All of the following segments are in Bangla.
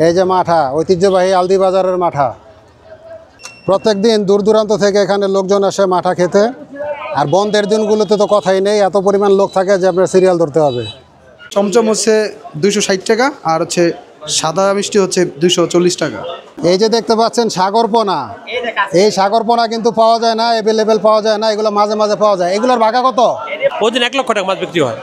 এই যে মাঠা, ঐতিহ্যবাহী আলদি বাজারের মাঠা। প্রত্যেক দিন দূর দূরান্ত থেকে এখানে লোকজন আসে মাঠা খেতে। আর বন্ধের দিনগুলোতে তো কথাই নেই, এত পরিমাণ লোক থাকে যে আপনার সিরিয়াল ধরতে হবে। চমচম হচ্ছে 260 টাকা, আর হচ্ছে সাদা মিষ্টি হচ্ছে 240 টাকা। এই যে দেখতে পাচ্ছেন সাগরপোনা, এই সাগরপোনা কিন্তু পাওয়া যায় না, অ্যাভেলেবেল পাওয়া যায় না, এগুলো মাঝে মাঝে পাওয়া যায়। এগুলোর ভাগা কত? প্রতিদিন 1 লক্ষ টাকা মাছ বিক্রি হয়।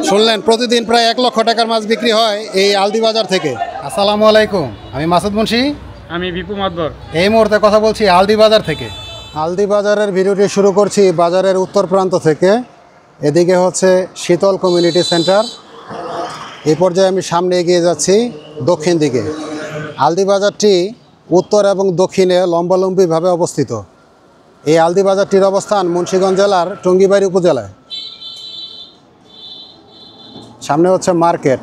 শুনলেন, প্রতিদিন প্রায় 1 লক্ষ টাকার মাছ বিক্রি হয় এই আলদি বাজার থেকে। আসসালামু আলাইকুম, আমি মাসুদ মুন্সি। আমি বিপু মাদবর। এই মুহূর্তে কথা বলছি আলদি বাজার থেকে। আলদি বাজারের ভিডিওটি শুরু করছি বাজারের উত্তর প্রান্ত থেকে। এদিকে হচ্ছে শীতল কমিউনিটি সেন্টার। এই পর্যায়ে আমি সামনে এগিয়ে যাচ্ছি দক্ষিণ দিকে। আলদি বাজারটি উত্তর এবং দক্ষিণে লম্বালম্বিভাবে অবস্থিত। এই আলদি বাজারটির অবস্থান মুন্সিগঞ্জ জেলার টঙ্গিবাড়ি উপজেলায়। সামনে হচ্ছে মার্কেট।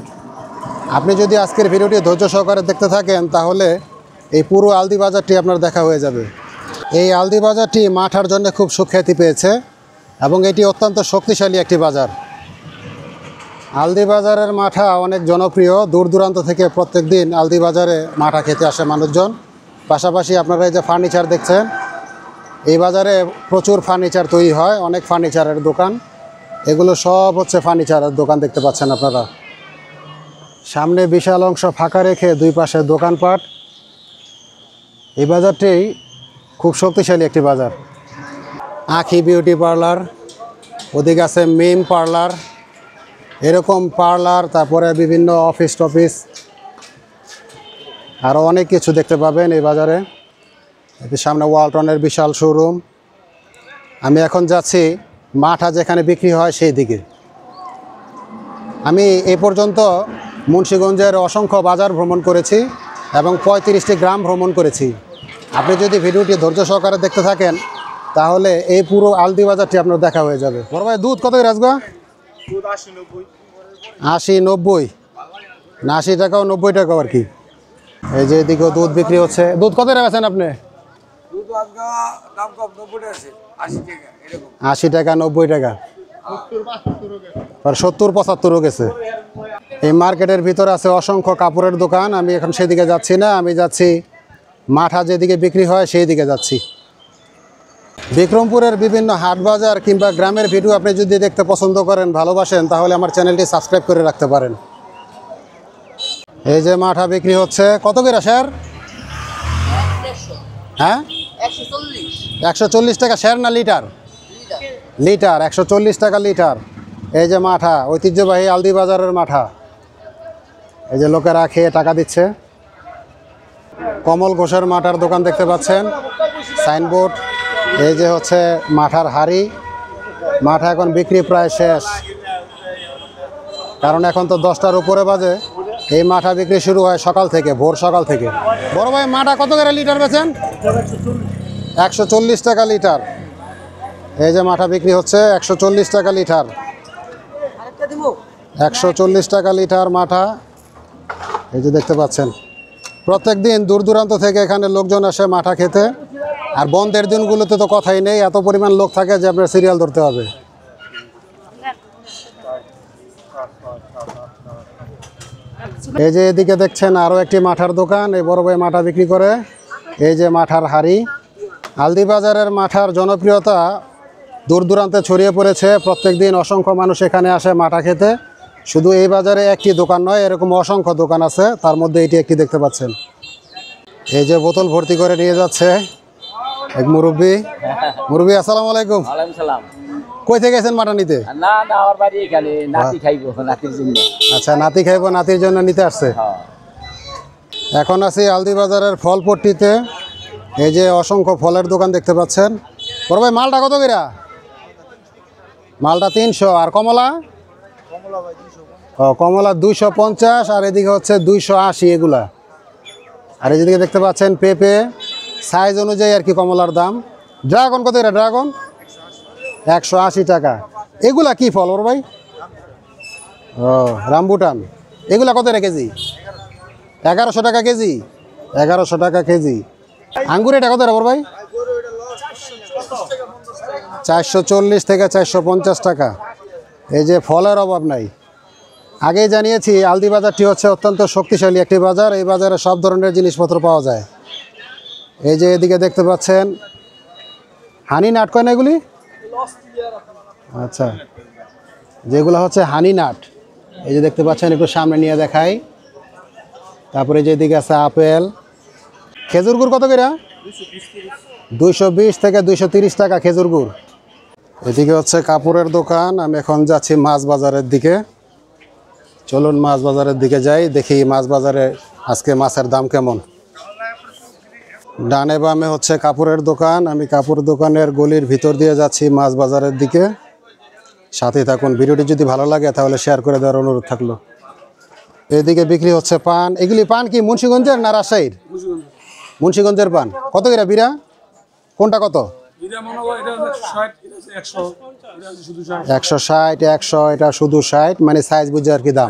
আপনি যদি আজকের ভিডিওটি ধৈর্য সহকারে দেখতে থাকেন তাহলে এই পুরো আলদি বাজারটি আপনার দেখা হয়ে যাবে। এই আলদি বাজারটি মাঠার জন্য খুব সুখ্যাতি পেয়েছে এবং এটি অত্যন্ত শক্তিশালী একটি বাজার। আলদি বাজারের মাঠা অনেক জনপ্রিয়, দূর দূরান্ত থেকে প্রত্যেক দিন আলদি বাজারে মাঠা খেতে আসে মানুষজন। পাশাপাশি আপনারা এই যে ফার্নিচার দেখছেন, এই বাজারে প্রচুর ফার্নিচার তৈরি হয়, অনেক ফার্নিচারের দোকান। এগুলো সব হচ্ছে ফার্নিচারের দোকান দেখতে পাচ্ছেন আপনারা। সামনে বিশাল অংশ ফাঁকা রেখে দুই পাশে দোকানপাট। এই বাজারটি খুব শক্তিশালী একটি বাজার। আখি বিউটি পার্লার, ওদিকে আছে মিম পার্লার, এরকম পার্লার, তারপরে বিভিন্ন অফিস টফিস, আরও অনেক কিছু দেখতে পাবেন এই বাজারে। এর সামনে ওয়ালটনের বিশাল শোরুম। আমি এখন যাচ্ছি মাঠা যেখানে বিক্রি হয় সেই দিকে। আমি এ পর্যন্ত মুন্সিগঞ্জের অসংখ্য বাজার ভ্রমণ করেছি এবং 35টি গ্রাম ভ্রমণ করেছি। আপনি যদি ভিডিওটি ধৈর্য সহকারে দেখতে থাকেন তাহলে এই পুরো আলদি বাজারটি আপনার দেখা হয়ে যাবে। বড় ভাই, দুধ কত করে আসবে? 80-90 না, 80 টাকাও 90 টাকাও আর কি। এই যে এদিকেও দুধ বিক্রি হচ্ছে। দুধ কত টাকা আছেন আপনি? 80 টাকা, 90 টাকা, আর 70-75 গেছে। এই মার্কেটের ভিতরে আছে অসংখ্য কাপড়ের দোকান। আমি এখন সেদিকে যাচ্ছি না, আমি যাচ্ছি মাঠা যেদিকে বিক্রি হয় সেই দিকে যাচ্ছি। বিক্রমপুরের বিভিন্ন হাট বাজার কিংবা গ্রামের ভিডিও আপনি যদি দেখতে পছন্দ করেন, ভালোবাসেন, তাহলে আমার চ্যানেলটি সাবস্ক্রাইব করে রাখতে পারেন। এই যে মাঠা বিক্রি হচ্ছে। কত করে স্যার? হ্যাঁ, 140 টাকা স্যার, না লিটার? লিটার 140 টাকা লিটার। এই যে মাঠা, ঐতিহ্যবাহী আলদি বাজারের মাঠা। এই যে লোকেরা খেয়ে টাকা দিচ্ছে। কমল ঘোষের মাঠার দোকান দেখতে পাচ্ছেন, সাইনবোর্ড। এই যে হচ্ছে মাঠার হাড়ি। মাঠা এখন বিক্রি প্রায় শেষ, কারণ এখন তো 10টার উপরে বাজে। এই মাঠা বিক্রি শুরু হয় সকাল থেকে, ভোর সকাল থেকে। বড় ভাই, মাঠা কত করে লিটার বেচেন? 140 টাকা লিটার। এই যে মাঠা বিক্রি হচ্ছে 140 টাকা লিটার। 140 টাকা লিটার মাঠা। এই যে দেখতে পাচ্ছেন, প্রত্যেক দিন দূর দূরান্ত থেকে এখানে লোকজন আসে মাঠা খেতে। আর বন্ধের দিনগুলোতে তো কথাই নেই, এত পরিমাণ লোক থাকে যে আপনার সিরিয়াল ধরতে হবে। এই যে এদিকে দেখছেন আরও একটি মাঠার দোকান। এই বড় ভাই মাঠা বিক্রি করে। এই যে মাঠার হাড়ি। আলদি বাজারের মাঠার জনপ্রিয়তা দূর দূরান্তে ছড়িয়ে পড়েছে। প্রত্যেক দিন অসংখ্য মানুষ এখানে আসে মাঠা খেতে। শুধু এই বাজারে একটি দোকান নয়, এরকম অসংখ্য দোকান আছে, তার মধ্যে এটি একটি দেখতে পাচ্ছেন। এই যে বোতল ভর্তি করে নিয়ে যাচ্ছে এক মুরব্বী। মুরব্বী, আসসালামু আলাইকুম। ওয়ালাইকুম সালাম। কই থেকে গেছেন মাঠা নিতে? না না, আমার বাড়ি এখানে, নাতি খাইবো, নাতির জন্য। আচ্ছা, নাতি খাইবো, নাতির জন্য নিতে আসছে। এখন আছি আলদি বাজারের ফলপট্টিতে। এই যে অসংখ্য ফলের দোকান দেখতে পাচ্ছেন। বড় ভাই, মালটা কত করে? মালটা 300। আর কমলা? কমলা 250। আর এদিকে হচ্ছে 280 এগুলা। আর এদিকে দেখতে পাচ্ছেন পেঁপে, সাইজ অনুযায়ী আর কি কমলার দাম। ড্রাগন কত করে? ড্রাগন 180 টাকা। এগুলা কি ফল ওর ভাই? ও, রামবুটান। এগুলা কত করে কেজি? 1100 টাকা কেজি। 1100 টাকা কেজি। আঙ্গুর এটা কত রে ওর ভাই? 440 থেকে 450 টাকা। এই যে ফলের অভাব নাই। আগেই জানিয়েছি আলদি বাজারটি হচ্ছে অত্যন্ত শক্তিশালী একটি বাজার। এই বাজারে সব ধরনের জিনিসপত্র পাওয়া যায়। এই যে এদিকে দেখতে পাচ্ছেন হানি নাট, কয় না এগুলি? আচ্ছা, যেগুলো হচ্ছে হানি নাট, এই যে দেখতে পাচ্ছেন, একটু সামনে নিয়ে দেখাই। তারপরে যেদিকে আছে আপেল। খেজুর গুড় কত করে? 220 থেকে 230 টাকা খেজুর গুড়। এদিকে হচ্ছে কাপড়ের দোকান। আমি এখন যাচ্ছি মাছ বাজারের দিকে। চলুন মাছ বাজারের দিকে যাই, দেখি মাছ বাজারে আজকে মাছের দাম কেমন। ডানে বামে হচ্ছে কাপড়ের দোকান। আমি কাপড় দোকানের গলির ভিতর দিয়ে যাচ্ছি মাছ বাজারের দিকে। সাথে থাকুন। ভিডিওটি যদি ভালো লাগে তাহলে শেয়ার করে দেওয়ার অনুরোধ থাকলো। এদিকে বিক্রি হচ্ছে পান। এগুলি পান কি মুন্সিগঞ্জের না রাজশাহীর? মুন্সিগঞ্জের পান। কত করে বিরা? কোনটা কত? 160, 100, এটা শুধু 60, মানে সাইজ বুঝে আর কি দাম।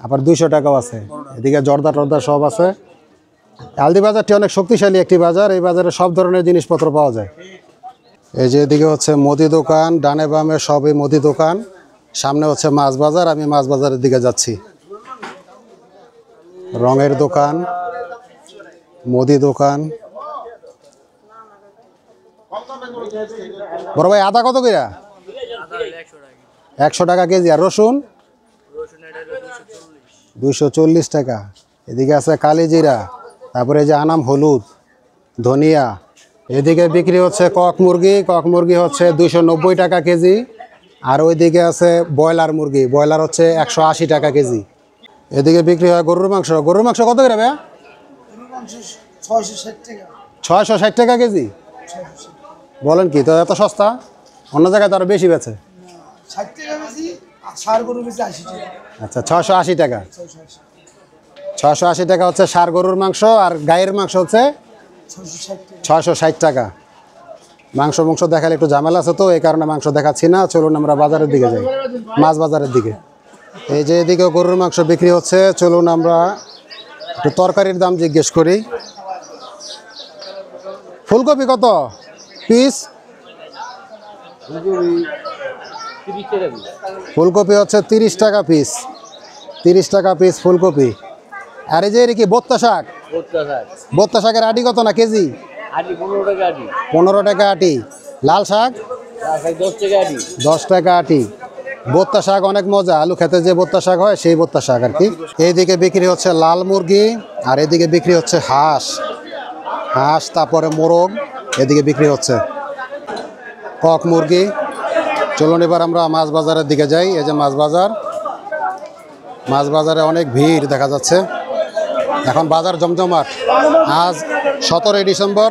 আবার 200 টাকাও আছে। এদিকে জর্দা টর্দা সব আছে। আলদি বাজারটি অনেক শক্তিশালী একটি বাজার। এই বাজারে সব ধরনের জিনিসপত্র পাওয়া যায়। এই যে এদিকে হচ্ছে মুদি দোকান, ডানে বামে সবই মুদি দোকান। সামনে হচ্ছে মাছ বাজার। আমি মাছ বাজারের দিকে যাচ্ছি। রঙের দোকান, মুদি দোকান। বড় ভাই আদা কত করে? 100 টাকা কেজি। আর রসুন? 240 টাকা। এদিকে আছে কালি জিরা, তারপরে যে আনাম হলুদ, ধনিয়া। এদিকে বিক্রি হচ্ছে কক মুরগি। কক মুরগি হচ্ছে 290 টাকা কেজি। আর ওইদিকে আছে ব্রয়লার মুরগি। ব্রয়লার হচ্ছে 180 টাকা কেজি। এদিকে বিক্রি হয় গরুর মাংস। গরুর মাংস কত করে ভাইয়া? 660 টাকা কেজি। বলেন কি, তো এত সস্তা? অন্য জায়গায় তো আরো বেশি বেচে। আচ্ছা, 680 টাকা। 680 টাকা হচ্ছে ষাঁড় গরুর মাংস। আর গায়ের মাংস হচ্ছে 660 টাকা। মাংস দেখালে একটু ঝামেলা আছে, তো এই কারণে মাংস দেখাচ্ছি না। চলুন আমরা বাজারের দিকে যাই, মাছ বাজারের দিকে। এই যে এদিকে গরুর মাংস বিক্রি হচ্ছে। চলুন আমরা একটু তরকারির দাম জিজ্ঞেস করি। ফুলকপি কত পিস? ফুলকপি হচ্ছে 30 টাকা পিস। 30 টাকা পিস ফুলকপি। আর এই যে কি বত্তা শাক? বত্তা শাকের আটি কত না কেজি? 15 টাকা আটি। লাল শাক 10 টাকা আটি। বত্তা শাক অনেক মজা। আলু খেতে যে বত্তা শাক হয় সেই বত্তা শাক আর কি। এইদিকে বিক্রি হচ্ছে লাল মুরগি। আর এদিকে বিক্রি হচ্ছে হাঁস। তারপরে মোরগ এদিকে বিক্রি হচ্ছে। কক মুরগি। চলুন এবার আমরা মাছ বাজারের দিকে যাই। এই যে মাছ বাজার। মাছ বাজারে অনেক ভিড় দেখা যাচ্ছে। এখন বাজার জমজমাট। আজ 17 ডিসেম্বর,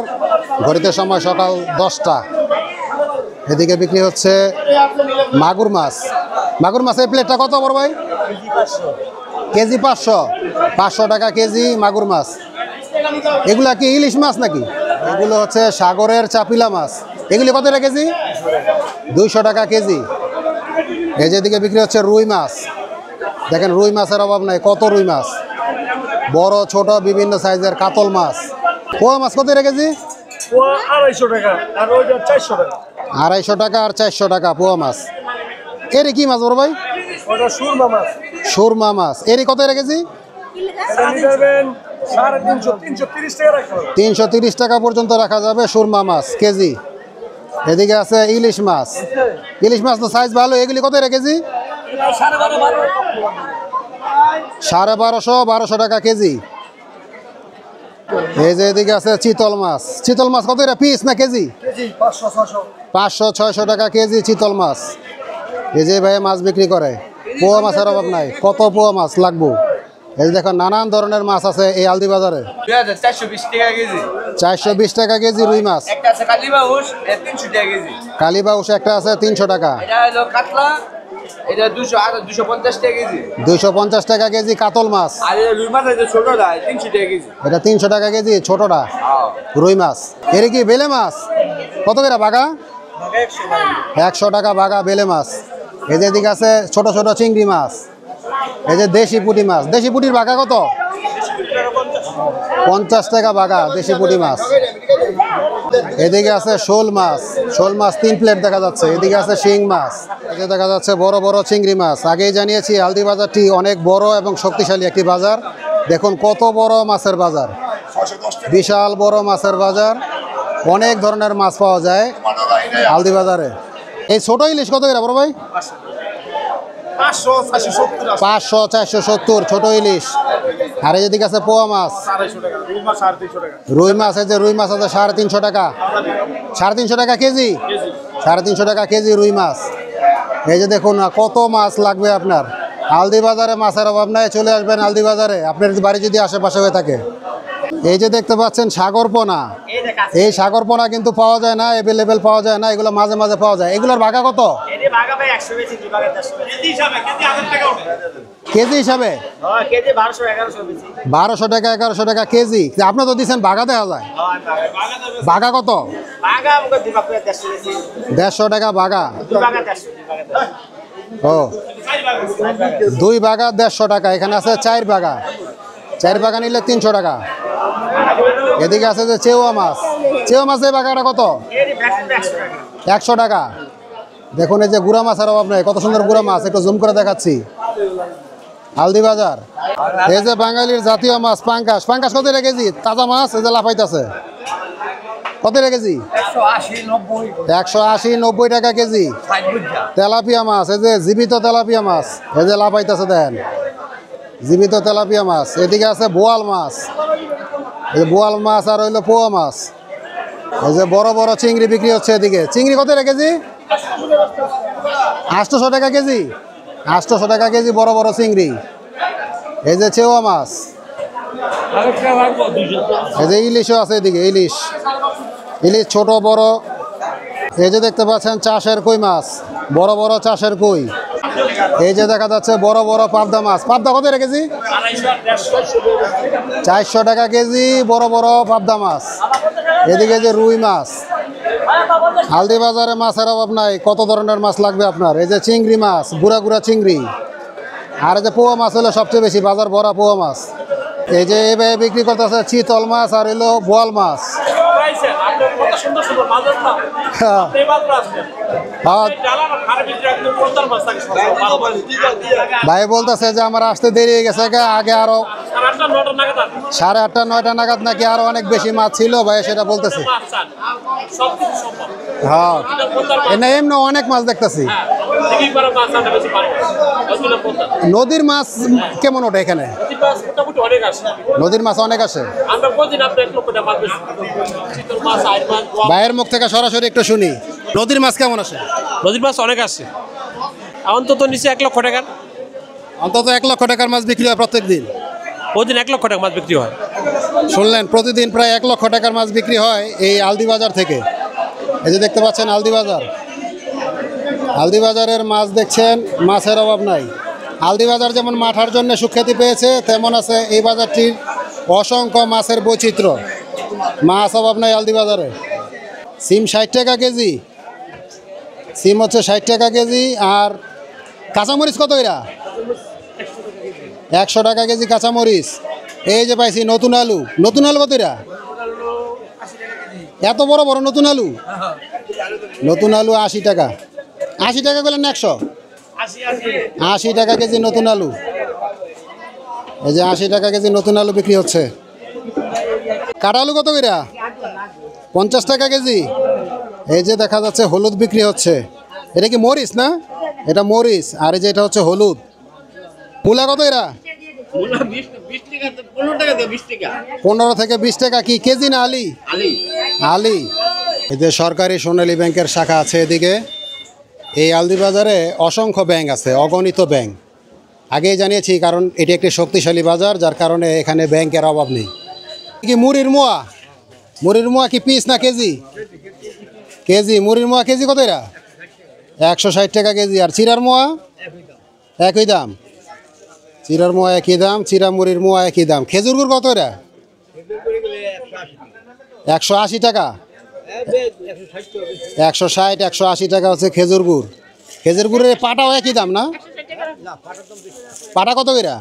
ঘড়িতে সময় সকাল 10টা। এদিকে বিক্রি হচ্ছে মাগুর মাছ। মাগুর মাছের প্লেটটা কত বড় ভাই? কেজি 500 টাকা কেজি মাগুর মাছ। এগুলা কি ইলিশ মাছ নাকি? এগুলো হচ্ছে সাগরের চাপিলা মাছ। এগুলি কত টাকা কেজি? 200 টাকা কেজি। এই যেদিকে বিক্রি হচ্ছে রুই মাছ। দেখেন রুই মাছের অভাব নাই, কত রুই মাছ, বড় ছোট বিভিন্ন সাইজের কাতল মাছ। পোয়া মাছ কত টাকা কেজি? 250 টাকা আর ওইটা 400 টাকা। 250 টাকা আর 400 টাকা পোয়া মাছ। এর কি মাছ বড় ভাই? ওটা সুরমা মাছ। সুরমা মাছ। এর কত টাকা কেজি? এটা নিবেন 350 330 টাকা রাখা হবে। 330 টাকা পর্যন্ত রাখা যাবে সুরমা মাছ কেজি। এদিকে আছে ইলিশ মাছ। ইলিশ মাছ তো সাইজ ভালো। এগুলি কত টাকা কেজি? 1250 টাকা কেজি। এই যে এদিকে আছে চিতল মাছ। চিতল মাছ কত পিস না কেজি? কেজি 500 500-600 টাকা কেজি চিতল মাছ। এই যে ভাই মাছ বিক্রি করে। পোয়া মাছের অভাব নাই, কত পোয়া মাছ লাগবো। এই দেখো নানান ধরনের মাছ আছে এই আলদি বাজারে। 420 টাকা কেজি। 420 টাকা কেজি রুই মাছ। একটা আছে কালীবাউস, এটা 300 টাকা কেজি। কালীবাউস একটা আছে 300 টাকা। এটা হলো কাতলা, এটা 250 টাকা কেজি। 250 টাকা কেজি কাতল মাছ। আর এই রুই মাছ এটা ছোটটা 300 টাকা কেজি। এটা 300 টাকা কেজি ছোটটা হ্যাঁ। রুই মাছ। এর কি বেলে মাছ কত করে বাগা? 100 টাকা বাগা বেলে মাছ। এই যে এদিকে আছে ছোট ছোট চিংড়ি মাছ। এই যে দেশি পুঁটি মাছ। দেশি পুঁটির বাগা কত? 50 টাকা বাগা দেশি পুঁটি মাছ। এদিকে আছে শোল মাছ। শোল মাছ 3 প্লেট দেখা যাচ্ছে। এদিকে আছে শিং মাছ। যে দেখা যাচ্ছে বড় বড় চিংড়ি মাছ। আগেই জানিয়েছি আলদি বাজারটি অনেক বড় এবং শক্তিশালী একটি বাজার। দেখুন কত বড় মাছের বাজার, বিশাল বড় মাছের বাজার, অনেক ধরনের মাছ পাওয়া যায় আলদি বাজারে। এই ছোট ইলিশ কত করে বড় ভাই? 500 470 ছোট ইলিশ। আর এই যেদিকে আছে পোয়া মাছ, রুই মাছ, এই যে রুই মাছ আছে 350 টাকা, 350 টাকা কেজি, 350 টাকা কেজি রুই মাছ। এই যে দেখুন না কত মাছ লাগবে আপনার। আলদি বাজারে মাছের অভাব নাই, চলে আসবেন আলদি বাজারে আপনার বাড়ি যদি আশেপাশে হয়ে থাকে। এই যে দেখতে পাচ্ছেন সাগরপোনা, এই সাগরপোনা কিন্তু পাওয়া যায় না, অ্যাভেলেবেল পাওয়া যায় না, এগুলো মাঝে মাঝে পাওয়া যায়। এগুলোর ভাগা কত? কেজি হিসাবে 1200 টাকা 1100 টাকা কেজি। আপনি তো দিচ্ছেন ভাগা দেখা যায়। ভাগা কত? 150 টাকা ভাগা। ও 2 ভাগা 150 টাকা। এখানে আছে 4 ভাগা, 4 ভাগা নিলে 300 টাকা। এদিকে আছে যে চেওয়া মাছ, চেওয়া মাছের ভাগাটা কত? 100 টাকা। দেখুন এই যে গুড়া মাছের অভাব নেই, কত সুন্দর গুড়া মাছ, একটু জুম করে দেখাচ্ছি। আলদি বাজার। এই যে বাঙালির জাতীয় মাছ পাঙ্গাস, পাঙ্গাস কত টাকা কেজি? তাজা মাছ, এই যে লাফাইতেছে, কত টাকা কেজি? 180 90 টাকা কেজি। তেলাপিয়া মাছ, এই যে জীবিত তেলাপিয়া মাছ, এই যে লাফাইতেছে দেন, জীবিত তেলাপিয়া মাছ। এদিকে আছে বোয়াল মাছ, এই যে বোয়াল মাছ আর হইলো পোয়া মাছ। এই যে বড় বড় চিংড়ি বিক্রি হচ্ছে এদিকে। চিংড়ি কত টাকা কেজি? 800 টাকা কেজি, 800 টাকা কেজি বড় বড় চিংড়ি। এই যে চেওয়া মাছ, এই যে ইলিশও আছে এদিকে, ইলিশ, ইলিশ ছোট বড়। এই যে দেখতে পাচ্ছেন চাষের কই মাছ, বড় বড় চাষের কই। এই যে দেখা যাচ্ছে বড় বড় পাবদা মাছ। পাবদা কত টাকা কেজি? 400 টাকা কেজি বড় বড় পাবদা মাছ। এদিকে যে রুই মাছ। আলদি বাজারে মাছের অভাব নাই, কত ধরনের মাছ লাগবে আপনার। এই যে চিংড়ি মাছ, গুড়া গুড়া চিংড়ি। আর এই যে পোয়া মাছ হলো সবচেয়ে বেশি, বাজার ভরা পোয়া মাছ। এই যে এভাবে বিক্রি করতেছে চিতল মাছ আর হইলো বোয়াল মাছ। ভাই বলতেছে যে আমার আসতে দেরি হয়ে গেছে, আগে আরো 8:30 9টা নাগাদ নাকি আরো অনেক বেশি মাছ ছিল ভাই, সেটা বলতেছে। হ্যাঁ এমনি অনেক মাছ দেখতেছি। নদীর মাছ কেমন ওঠে এখানে? নদীর মাছ অনেক আসে। ভাইয়ের মুখ থেকে সরাসরি একটু শুনি, নদীর মাছ কেমন আসে? নদীর মাছ অনেক আসে, অন্তত নিচে 1 লক্ষ টাকার, অন্তত 1 লক্ষ টাকার মাছ বিক্রি হয় প্রত্যেক দিন। প্রতিদিন 1 লক্ষ টাকা মাছ বিক্রি হয়। শুনলেন, প্রতিদিন প্রায় 1 লক্ষ টাকার মাছ বিক্রি হয় এই আলদি বাজার থেকে। এই যে দেখতে পাচ্ছেন আলদি বাজার, আলদি বাজারের মাছ দেখছেন, মাছের অভাব নাই। আলদি বাজার যেমন মাঠার জন্য সুখ্যাতি পেয়েছে, তেমন আছে এই বাজারটির অসংখ্য মাছের বৈচিত্র্য। মাছ অভাব নাই আলদি বাজারে। সিম 60 টাকা কেজি, সিম হচ্ছে 60 টাকা কেজি। আর কাঁচামরিচ কত এরা? 100 টাকা কেজি কাঁচামরিচ। এই যে পাইছি নতুন আলু, নতুন আলু কত এরা? এত বড় বড় নতুন আলু, নতুন আলু 80 টাকা। 80 টাকা বললেন না 100? 80 টাকা কেজি নতুন আলু। এই যে 80 টাকা কেজি নতুন আলু বিক্রি হচ্ছে। কাটা আলু কত এরা? 50 টাকা কেজি। এই যে দেখা যাচ্ছে হলুদ বিক্রি হচ্ছে। এটা কি মরিচ না? এটা মরিচ। আর এই যে এটা হচ্ছে হলুদ। মূলা কত এরা? 15 থেকে 20 টাকা। কি কেজি না আলি? আলি। এই যে সরকারি সোনালী ব্যাংকের শাখা আছে এদিকে। এই আলদি বাজারে অসংখ্য ব্যাংক আছে, অগণিত ব্যাংক। আগেই জানিয়েছি, কারণ এটি একটি শক্তিশালী বাজার, যার কারণে এখানে ব্যাংকের অভাব নেই। কি মুড়ির মোয়া? মুড়ির মোয়া কি পিস না কেজি? কেজি। মুড়ির মোয়া কেজি কত এরা? 160 টাকা কেজি। আর চিরার মোয়া? একই দাম। চিরার মোয়া একই দাম, চিরা মুড়ির মোয়া একই দাম। খেজুর গুড় কত এরা? 180 টাকা। 160 180 টাকা হচ্ছে খেজুর গুড়। খেজুর গুড়ের পাটাও একই দাম না? পাটা কত এরা?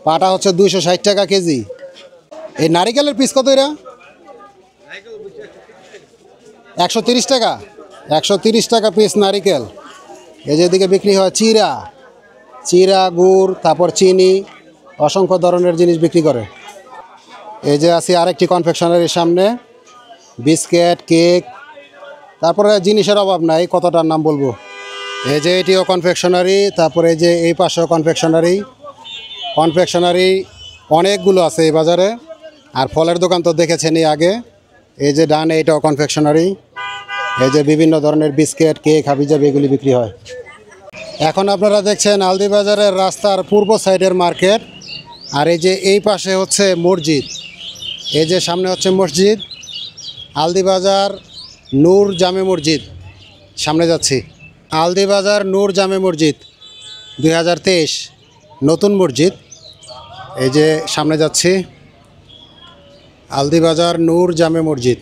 পাটা হচ্ছে 260 টাকা কেজি। এই নারিকেলের পিস কত এরা? 130 টাকা। 130 টাকা পিস নারিকেল। এই যে এদিকে বিক্রি হয় চিরা, চিরা, গুড়, তারপর চিনি, অসংখ্য ধরনের জিনিস বিক্রি করে। এই যে আছি আরেকটি কনফেকশনারির সামনে, বিস্কিট, কেক, তারপরে জিনিসের অভাব নাই, কতটার নাম বলবো। এই যে এটিও কনফেকশনারি, তারপরে এই যে এই পাশেও কনফেকশনারি। কনফেকশনারি অনেকগুলো আছে এই বাজারে। আর ফলের দোকান তো দেখেছেনই আগে। এই যে ডানে এটাও কনফেকশনারি। এই যে বিভিন্ন ধরনের বিস্কিট, কেক, হাবিজাবি এগুলি বিক্রি হয়। এখন আপনারা দেখছেন আলদি বাজারের রাস্তার পূর্ব সাইডের মার্কেট। আর এই যে এই পাশে হচ্ছে মসজিদ। এই যে সামনে হচ্ছে মসজিদ, আলদি বাজার নূর জামে মসজিদ। সামনে যাচ্ছি, আলদি বাজার নূর জামে মসজিদ 2023 নতুন মসজিদ। এই যে সামনে যাচ্ছি, আলদি বাজার নূর জামে মসজিদ।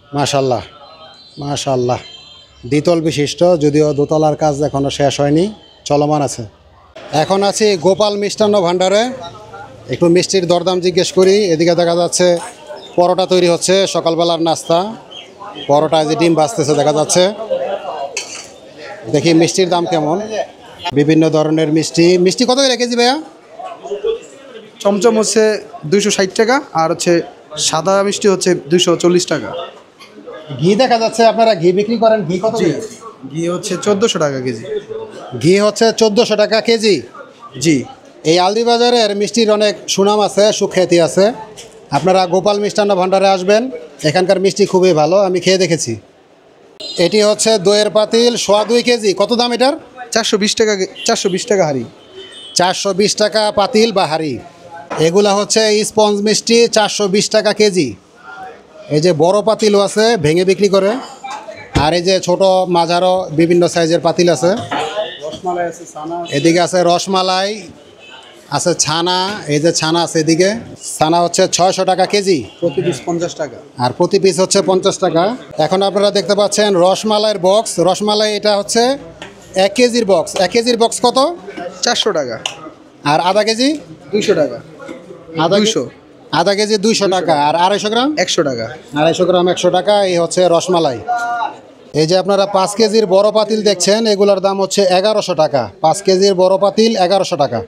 মাশাল্লাহ মাশাল্লাহ, দ্বিতল বিশিষ্ট, যদিও দোতলার কাজ এখনও শেষ হয়নি, চলমান আছে। এখন আছি গোপাল মিষ্টান্ন ভাণ্ডারে, একটু মিষ্টির দরদাম জিজ্ঞেস করি। এদিকে দেখা যাচ্ছে পরোটা তৈরি হচ্ছে, সকালবেলার নাস্তা। পরোটা যে ডিম ভাজতেছে দেখা যাচ্ছে। দেখি মিষ্টির দাম কেমন। বিভিন্ন ধরনের মিষ্টি। মিষ্টি কত করে কেজি ভাইয়া? চমচম হচ্ছে 260 টাকা, আর হচ্ছে সাদা মিষ্টি হচ্ছে 240 টাকা। ঘি দেখা যাচ্ছে আপনারা ঘি বিক্রি করেন, ঘি কত করে? ঘি হচ্ছে 1400 টাকা কেজি। ঘি হচ্ছে 1400 টাকা কেজি। জি। এই আলদি বাজারের মিষ্টির অনেক সুনাম আছে, সুখ্যাতি আছে। আপনারা গোপাল মিষ্টান্ন ভাণ্ডারে আসবেন, এখানকার মিষ্টি খুবই ভালো, আমি খেয়ে দেখেছি। এটি হচ্ছে দইয়ের পাতিল, 2.5 কেজি। কত দাম এটার? 420 টাকা, 420 টাকা হাঁড়ি। 420 টাকা পাতিল বা হাঁড়ি। এগুলা হচ্ছে স্পঞ্জ মিষ্টি, 420 টাকা কেজি। এই যে বড় পাতিলও আছে, ভেঙে বিক্রি করে। আর এই যে ছোট মাঝারও বিভিন্ন সাইজের পাতিল আছে। এদিকে আছে রসমালাই, আছে ছানা। এই যে ছানা আছে এদিকে। ছানা হচ্ছে 600 টাকা কেজি, প্রতি পিস 50 টাকা। আর প্রতি পিস হচ্ছে 50 টাকা। এখন আপনারা দেখতে পাচ্ছেন রসমালাইয়ের বক্স। রসমালাই এটা হচ্ছে 1 কেজির বক্স। 1 কেজির বক্স কত? 400 টাকা। আর আধা কেজি? 200 টাকা। আধা 200। আধা কেজি 200 টাকা। আর 250 গ্রাম? 100 টাকা। 250 গ্রাম 100 টাকা। এই হচ্ছে রসমালাই। এই যে আপনারা 5 কেজির বড় পাতিল দেখছেন, এগুলোর দাম হচ্ছে 1100 টাকা। 5 কেজির বড় পাতিল 1100 টাকা।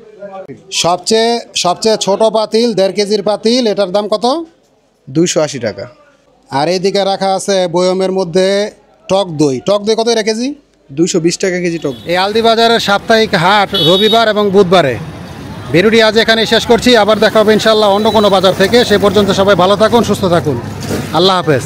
সবচেয়ে ছোট পাতিল 1.5 কেজির পাতিল, এটার দাম কত? 280 টাকা। আর এইদিকে রাখা আছে বয়মের মধ্যে টক দই। টক দই কত এটা কেজি? 220 টাকা কেজি টক। এই আলদি বাজারের সাপ্তাহিক হাট রবিবার এবং বুধবারে। ভিডিওটি আজ এখানে শেষ করছি, আবার দেখা হবে ইনশাল্লাহ অন্য কোনো বাজার থেকে। সে পর্যন্ত সবাই ভালো থাকুন, সুস্থ থাকুন। আল্লাহ হাফেজ।